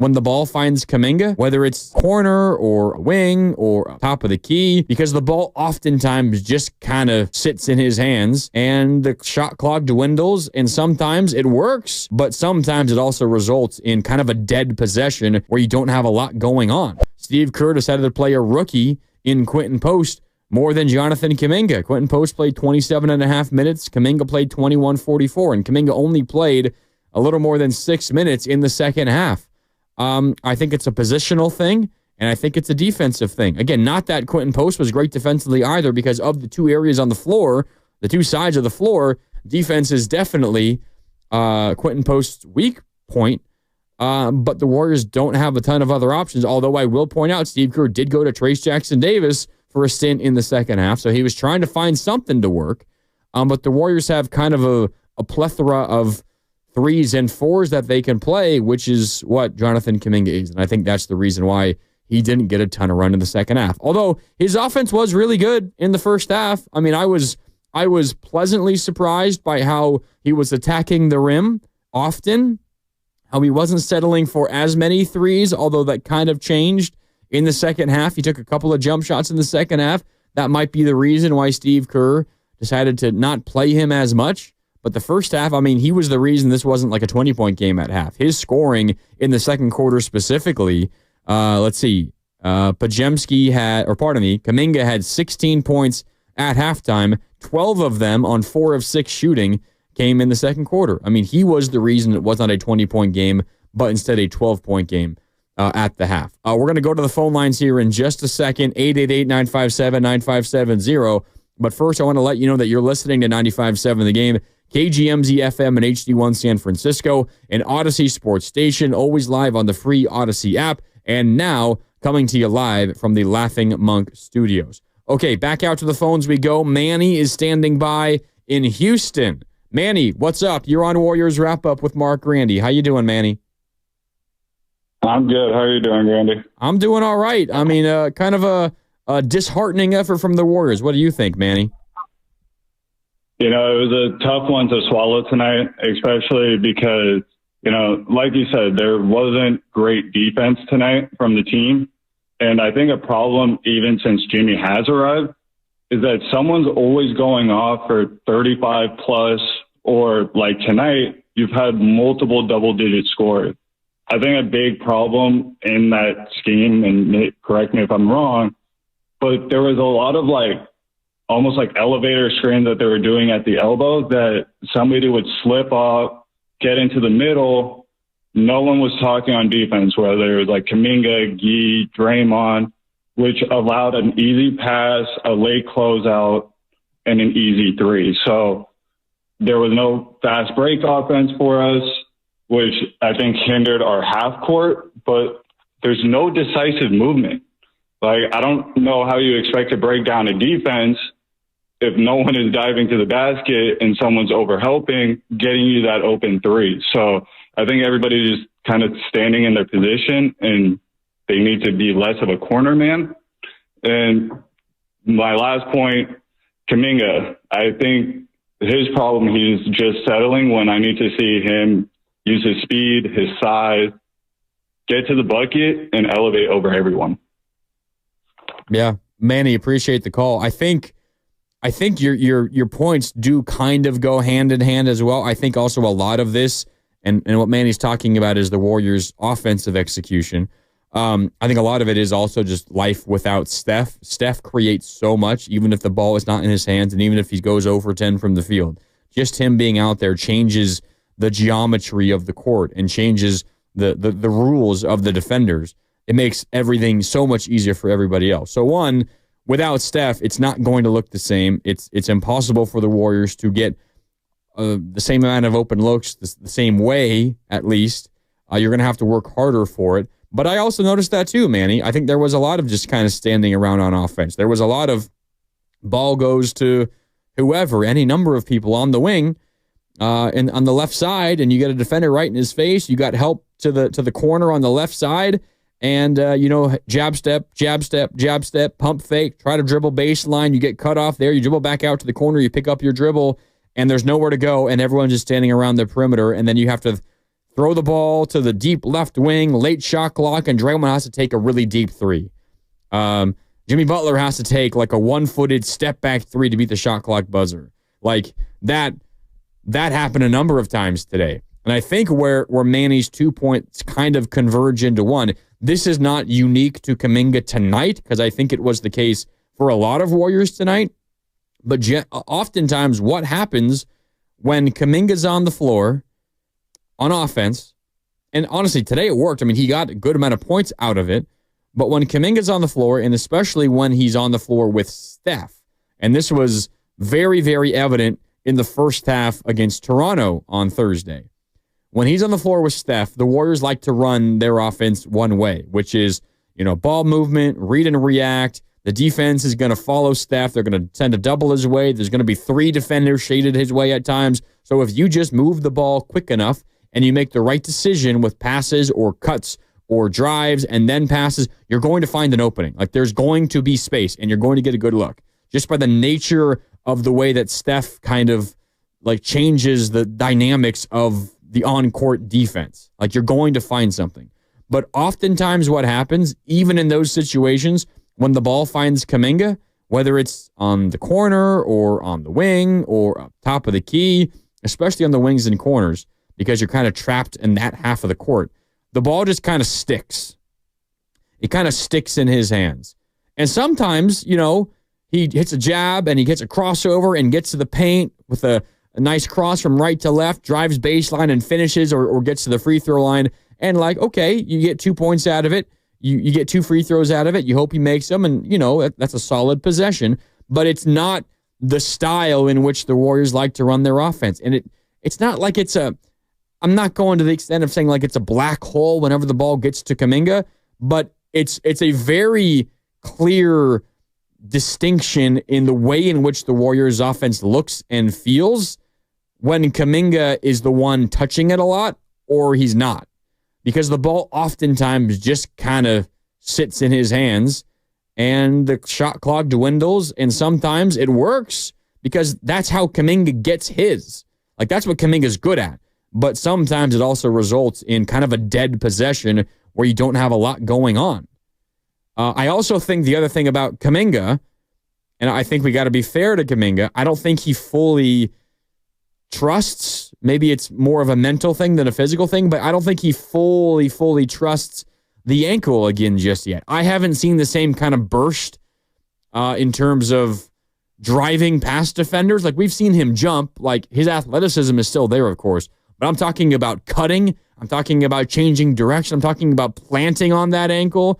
when the ball finds Kuminga, whether it's corner or wing or top of the key, because the ball oftentimes just kind of sits in his hands and the shot clock dwindles, and sometimes it works, but sometimes it also results in kind of a dead possession where you don't have a lot going on. Steve Kerr decided to play a rookie in Quentin Post more than Jonathan Kuminga. Quentin Post played 27.5 minutes. Kuminga played 21:44, and Kuminga only played a little more than 6 minutes in the second half. I think it's a positional thing, and I think it's a defensive thing. Again, not that Quentin Post was great defensively either, because of the two areas on the floor, the two sides of the floor, defense is definitely Quentin Post's weak point. But the Warriors don't have a ton of other options, although I will point out Steve Kerr did go to Trace Jackson-Davis for a stint in the second half, so he was trying to find something to work. But the Warriors have kind of a plethora of threes and fours that they can play, which is what Jonathan Kuminga is, and I think that's the reason why he didn't get a ton of run in the second half. Although his offense was really good in the first half. I mean, I was pleasantly surprised by how he was attacking the rim often, how he wasn't settling for as many threes, although that kind of changed in the second half. He took a couple of jump shots in the second half. That might be the reason why Steve Kerr decided to not play him as much. But the first half, I mean, he was the reason this wasn't like a 20-point game at half. His scoring in the second quarter specifically, Kuminga had 16 points at halftime. 12 of them on 4 of 6 shooting came in the second quarter. I mean, he was the reason it was not a 20-point game, but instead a 12-point game at the half. We're going to go to the phone lines here in just a second, 888-957-9570. But first, I want to let you know that you're listening to 95.7 The Game, KGMZ FM and HD1 San Francisco, an Odyssey sports station, always live on the free Odyssey app, and now coming to you live from the Laughing Monk Studios. Okay, back out to the phones we go. Manny is standing by in Houston. Manny, what's up? You're on Warriors Wrap-Up with Mark Grandy. How you doing, Manny? I'm good. How are you doing, Grandy? I'm doing all right. I mean, kind of a disheartening effort from the Warriors. What do you think, Manny? You know, it was a tough one to swallow tonight, especially because, you know, like you said, there wasn't great defense tonight from the team. And I think a problem, even since Jimmy has arrived, is that someone's always going off for 35 plus, or like tonight, you've had multiple double-digit scores. I think a big problem in that scheme, and correct me if I'm wrong, but there was a lot of almost like elevator screens that they were doing at the elbow that somebody would slip off, get into the middle. No one was talking on defense, whether it was like Kuminga, Gee, Draymond, which allowed an easy pass, a late closeout, and an easy three. So there was no fast break offense for us, which I think hindered our half court, but there's no decisive movement. I don't know how you expect to break down a defense if no one is diving to the basket and someone's overhelping, getting you that open three. So I think everybody's just kind of standing in their position, and they need to be less of a corner man. And my last point, Kuminga, I think his problem, he's just settling when I need to see him use his speed, his size, get to the bucket, and elevate over everyone. Yeah, Manny, appreciate the call. I think your points do kind of go hand in hand as well. I think also a lot of this, and what Manny's talking about, is the Warriors' offensive execution. I think a lot of it is also just life without Steph. Steph creates so much, even if the ball is not in his hands, and even if he goes 0 for 10 from the field. Just him being out there changes the geometry of the court and changes the rules of the defenders. It makes everything so much easier for everybody else. So one, without Steph, it's not going to look the same. It's impossible for the Warriors to get the same amount of open looks the same way, at least. You're going to have to work harder for it. But I also noticed that too, Manny. I think there was a lot of just kind of standing around on offense. There was a lot of ball goes to whoever, any number of people on the wing and on the left side, and you get a defender right in his face. You got help to the corner on the left side. And, jab step, pump fake, try to dribble baseline. You get cut off there. You dribble back out to the corner. You pick up your dribble, and there's nowhere to go, and everyone's just standing around the perimeter. And then you have to throw the ball to the deep left wing, late shot clock, and Draymond has to take a really deep three. Jimmy Butler has to take like a one-footed step-back three to beat the shot clock buzzer. Like that happened a number of times today. And I think where Manny's 2 points kind of converge into one, this is not unique to Kuminga tonight, because I think it was the case for a lot of Warriors tonight. But oftentimes what happens when Kuminga's on the floor on offense, and honestly, today it worked. I mean, he got a good amount of points out of it. But when Kuminga's on the floor, and especially when he's on the floor with Steph, and this was very, very evident in the first half against Toronto on Thursday. When he's on the floor with Steph, the Warriors like to run their offense one way, which is, ball movement, read and react. The defense is going to follow Steph. They're going to send a double his way. There's going to be 3 defenders shaded his way at times. So if you just move the ball quick enough and you make the right decision with passes or cuts or drives and then passes, you're going to find an opening. Like there's going to be space and you're going to get a good look. Just by the nature of the way that Steph kind of like changes the dynamics of the on-court defense. Like you're going to find something. But oftentimes what happens, even in those situations, when the ball finds Kuminga, whether it's on the corner or on the wing or up top of the key, especially on the wings and corners, because you're kind of trapped in that half of the court, the ball just kind of sticks. It kind of sticks in his hands. And sometimes, he hits a jab and he gets a crossover and gets to the paint with a nice cross from right to left, drives baseline and finishes or gets to the free throw line. And okay, you get 2 points out of it. You get 2 free throws out of it. You hope he makes them. And, that's a solid possession. But it's not the style in which the Warriors like to run their offense. And it's not like I'm not going to the extent of saying like it's a black hole whenever the ball gets to Kuminga, but it's a very clear distinction in the way in which the Warriors offense looks and feels when Kuminga is the one touching it a lot or he's not. Because the ball oftentimes just kind of sits in his hands and the shot clock dwindles, and sometimes it works because that's how Kuminga gets his. Like that's what Kuminga's good at. But sometimes it also results in kind of a dead possession where you don't have a lot going on. I also think the other thing about Kuminga, and I think we got to be fair to Kuminga, I don't think he fully trusts, maybe it's more of a mental thing than a physical thing, but I don't think he fully trusts the ankle again just yet. I haven't seen the same kind of burst in terms of driving past defenders. Like we've seen him jump, like his athleticism is still there, of course. But I'm talking about cutting. I'm talking about changing direction. I'm talking about planting on that ankle,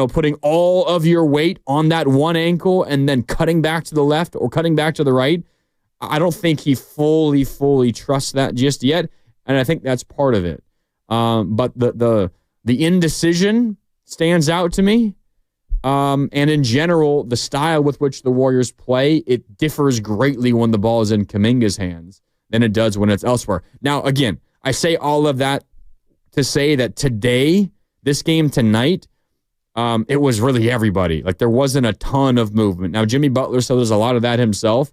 putting all of your weight on that one ankle and then cutting back to the left or cutting back to the right. I don't think he fully trusts that just yet. And I think that's part of it. But the indecision stands out to me. And in general, the style with which the Warriors play, it differs greatly when the ball is in Kuminga's hands than it does when it's elsewhere. Now, again, I say all of that to say that today, this game tonight, it was really everybody. Like there wasn't a ton of movement. Now, Jimmy Butler still does a lot of that himself.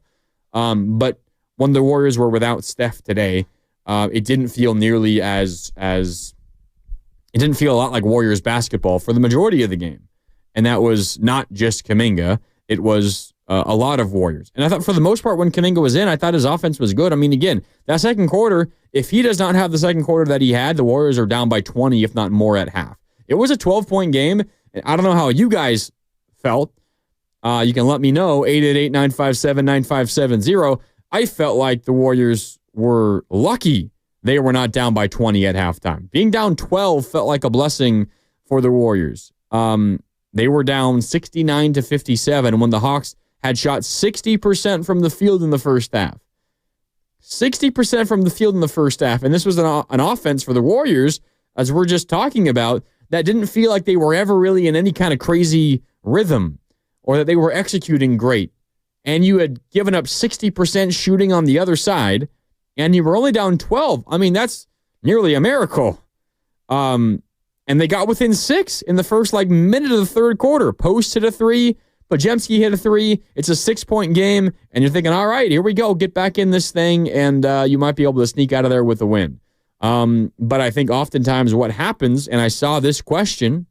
But when the Warriors were without Steph today, it didn't feel nearly as it didn't feel a lot like Warriors basketball for the majority of the game. And that was not just Kuminga. It was a lot of Warriors. And I thought for the most part when Kuminga was in, I thought his offense was good. I mean, again, that second quarter, if he does not have the second quarter that he had, the Warriors are down by 20, if not more at half. It was a 12-point game. I don't know how you guys felt. You can let me know, 888-957-9570. I felt like the Warriors were lucky they were not down by 20 at halftime. Being down 12 felt like a blessing for the Warriors. They were down 69-57 when the Hawks had shot 60% from the field in the first half. 60% from the field in the first half. And this was an offense for the Warriors, as we're just talking about, that didn't feel like they were ever really in any kind of crazy rhythm or that they were executing great. And you had given up 60% shooting on the other side, and you were only down 12. I mean, that's nearly a miracle. And they got within 6 in the first minute of the third quarter. Post hit a 3. Podziemski hit a 3. It's a 6-point game, and you're thinking, all right, here we go. Get back in this thing, and you might be able to sneak out of there with a win. But I think oftentimes what happens, and I saw this question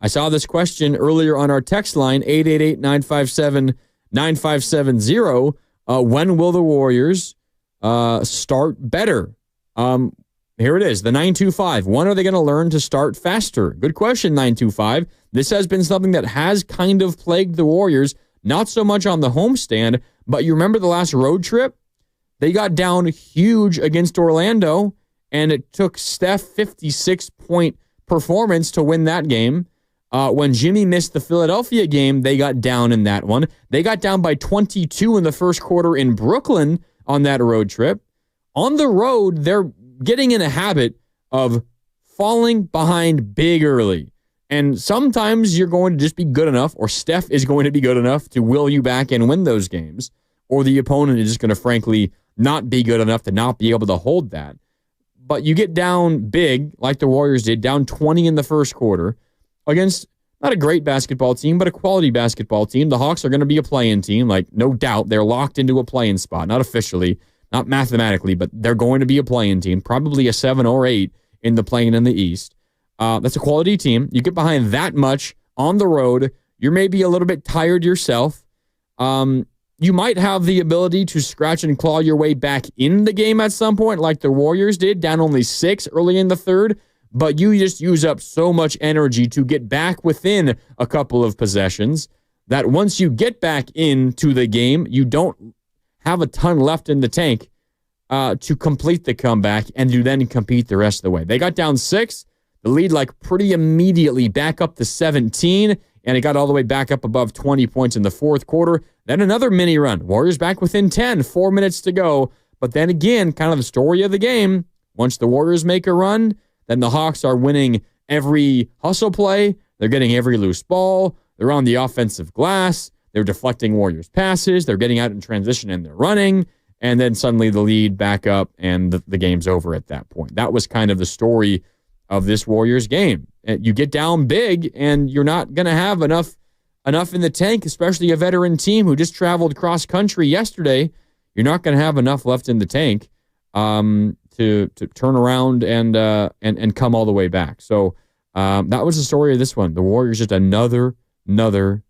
earlier on our text line, 888-957-9570. When will the Warriors start better? Here it is, the 925. When are they going to learn to start faster? Good question, 925. This has been something that has kind of plagued the Warriors, not so much on the homestand, but you remember the last road trip? They got down huge against Orlando, and it took Steph 56-point performance to win that game. When Jimmy missed the Philadelphia game, they got down in that one. They got down by 22 in the first quarter in Brooklyn on that road trip. On the road, they're getting in a habit of falling behind big early. And sometimes you're going to just be good enough, or Steph is going to be good enough to will you back and win those games, or the opponent is just going to frankly not be good enough to not be able to hold that. But you get down big, like the Warriors did, down 20 in the first quarter against not a great basketball team, but a quality basketball team. The Hawks are going to be a play-in team, like no doubt. They're locked into a play-in spot, not officially, not mathematically, but they're going to be a play-in team, probably a 7 or 8 in the play-in in the East. That's a quality team. You get behind that much on the road, you're maybe a little bit tired yourself. You might have the ability to scratch and claw your way back in the game at some point, like the Warriors did, down only 6 early in the third, but you just use up so much energy to get back within a couple of possessions that once you get back into the game, you don't have a ton left in the tank to complete the comeback and to then compete the rest of the way. They got down 6, the lead like pretty immediately back up to 17, and it got all the way back up above 20 points in the fourth quarter. Then another mini run. Warriors back within 10, 4 minutes to go. But then again, kind of the story of the game, once the Warriors make a run, then the Hawks are winning every hustle play. They're getting every loose ball. They're on the offensive glass. They're deflecting Warriors passes. They're getting out in transition and they're running. And then suddenly the lead back up and the game's over at that point. That was kind of the story of this Warriors game. You get down big and you're not going to have enough in the tank, especially a veteran team who just traveled cross country yesterday. You're not going to have enough left in the tank to turn around and come all the way back. So that was the story of this one. The Warriors just another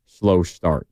slow start.